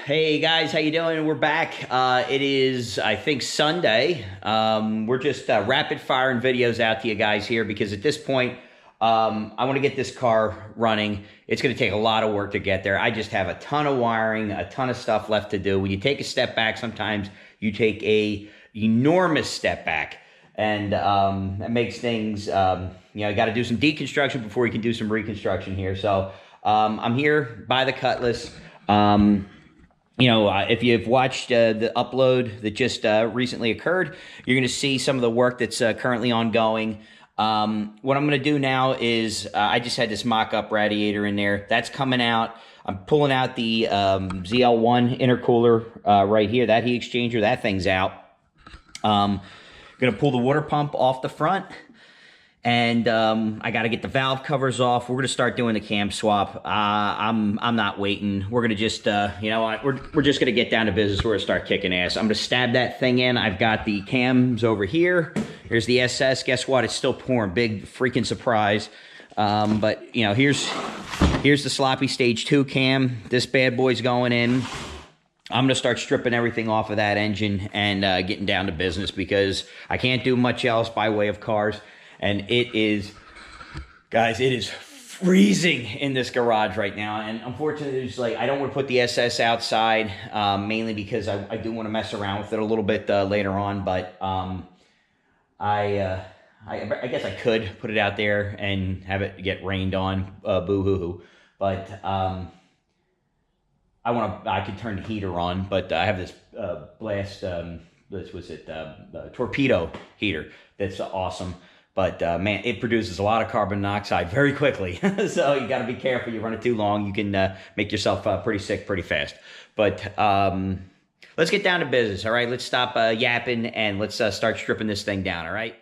Hey guys, how you doing? We're back. It is, I think, Sunday. We're just rapid firing videos out to you guys here because at this point, I want to get this car running. It's going to take a lot of work to get there. I just have a ton of wiring, a ton of stuff left to do. When you take a step back, sometimes you take a enormous step back, and that makes things, you got to do some deconstruction before you can do some reconstruction here. So I'm here by the Cutlass. If you've watched the upload that just recently occurred, you're going to see some of the work that's currently ongoing. What I'm going to do now is I just had this mock-up radiator in there. That's coming out. I'm pulling out the ZL1 intercooler right here, that heat exchanger. That thing's out. Going to pull the water pump off the front. And I got to get the valve covers off. We're going to start doing the cam swap. I'm not waiting. We're going to just, we're just going to get down to business. We're going to start kicking ass. I'm going to stab that thing in. I've got the cams over here. Here's the SS. Guess what? It's still pouring. Big freaking surprise. But, here's the sloppy stage 2 cam. This bad boy's going in. I'm going to start stripping everything off of that engine and getting down to business because I can't do much else by way of cars. And it is, guys, it is freezing in this garage right now. And unfortunately, I don't want to put the SS outside, mainly because I do want to mess around with it a little bit later on. But I guess I could put it out there and have it get rained on, boo-hoo-hoo. But I could turn the heater on, but I have this blast, torpedo heater that's awesome. But, man, it produces a lot of carbon monoxide very quickly. So you got to be careful. You run it too long, you can make yourself pretty sick pretty fast. But let's get down to business, all right? Let's stop yapping and let's start stripping this thing down, all right?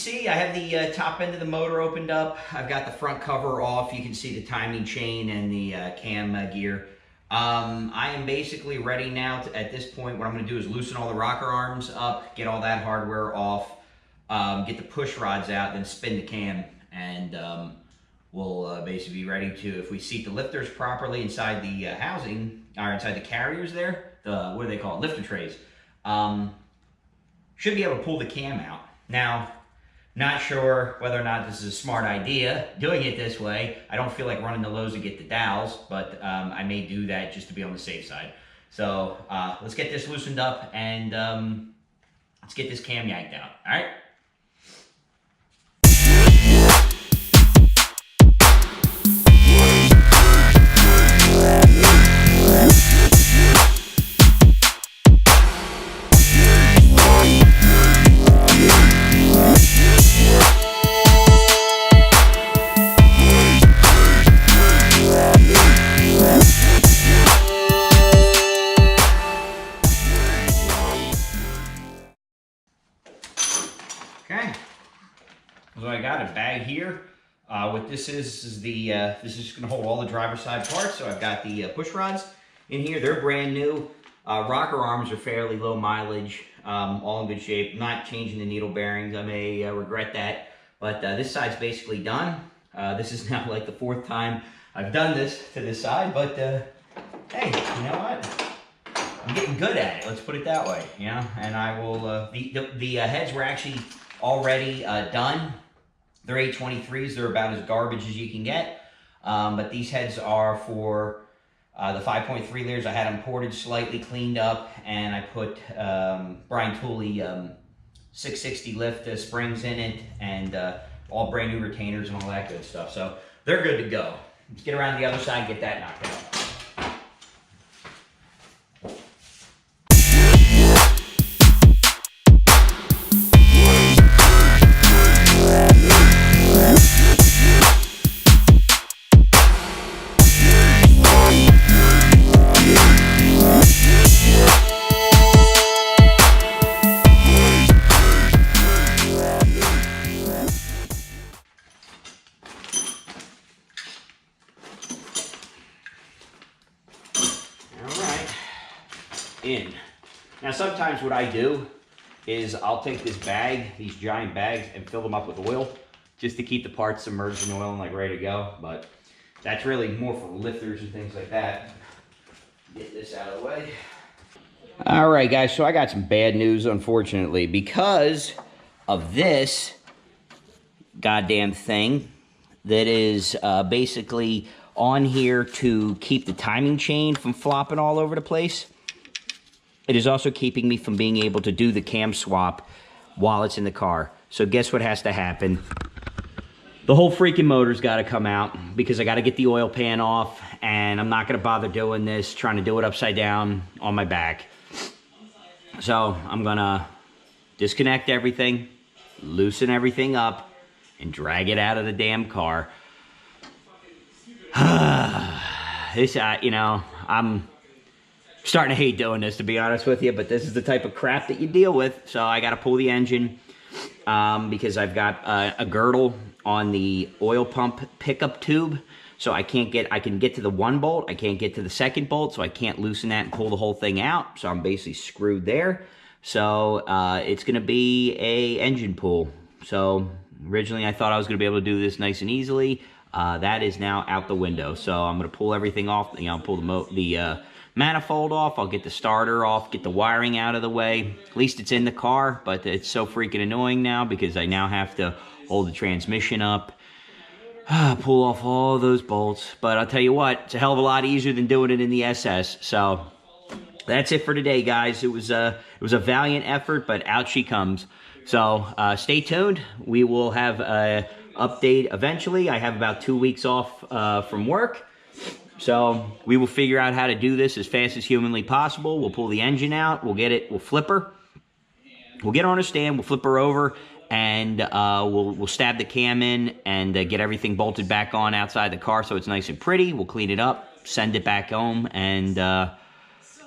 see, I have the top end of the motor opened up. I've got the front cover off. You can see the timing chain and the cam gear. I am basically ready now. At this point, what I'm going to do is loosen all the rocker arms up, get all that hardware off, get the push rods out, then spin the cam, and we'll basically be ready to, if we seat the lifters properly inside the housing, or inside the carriers there, the, what do they call it, lifter trays, should be able to pull the cam out. Now, not sure whether or not this is a smart idea, doing it this way. I don't feel like running the Lowe's to get the dowels, but I may do that just to be on the safe side. So let's get this loosened up and let's get this cam yanked out, all right? Okay, so I got a bag here. What this is the this is just going to hold all the driver's side parts. So I've got the push rods in here. They're brand new. Rocker arms are fairly low mileage, all in good shape. Not changing the needle bearings. I may regret that, but this side's basically done. This is now like the 4th time I've done this to this side, but hey, you know what? I'm getting good at it. Let's put it that way, you know. And I will. The heads were actually already done. They're 823s. They're about as garbage as you can get. But these heads are for the 5.3 liters. I had them ported, slightly cleaned up, and I put Brian Tooley 660 lift springs in it, and all brand new retainers and all that good stuff. So they're good to go. Let's get around the other side and get that knocked out. In. Now sometimes what I do is I'll take this bag, these giant bags, and fill them up with oil just to keep the parts submerged in oil and like ready to go. But that's really more for lifters and things like that. Get this out of the way. All right, guys, so I got some bad news, unfortunately, because of this goddamn thing that is basically on here to keep the timing chain from flopping all over the place. It is also keeping me from being able to do the cam swap while it's in the car. So guess what has to happen? The whole freaking motor's got to come out because I got to get the oil pan off, and I'm not going to bother doing this, trying to do it upside down on my back. So I'm going to disconnect everything, loosen everything up, and drag it out of the damn car. This, you know, I'm starting to hate doing this, to be honest with you, but this is the type of crap that you deal with. So I got to pull the engine because I've got a girdle on the oil pump pickup tube. So I can get to the 1 bolt. I can't get to the 2nd bolt, so I can't loosen that and pull the whole thing out. So I'm basically screwed there. So it's going to be a engine pull. So originally I thought I was going to be able to do this nice and easily. That is now out the window. So I'm going to pull everything off. You know, pull the manifold off. I'll get the starter off, get the wiring out of the way. At least it's in the car, but it's so freaking annoying now because I now have to hold the transmission up, pull off all those bolts. But I'll tell you what, it's a hell of a lot easier than doing it in the SS. So that's it for today, guys. It was a valiant effort, but out she comes. So stay tuned. We will have an update eventually. I have about 2 weeks off from work. So we will figure out how to do this as fast as humanly possible. We'll pull the engine out. We'll get it. We'll flip her. We'll get her on a stand. We'll flip her over, and we'll stab the cam in and get everything bolted back on outside the car so it's nice and pretty. We'll clean it up, send it back home, and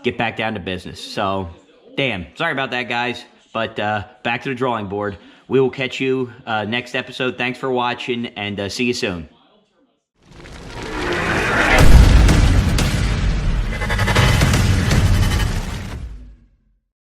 get back down to business. So, damn. Sorry about that, guys. But back to the drawing board. We will catch you next episode. Thanks for watching, and see you soon.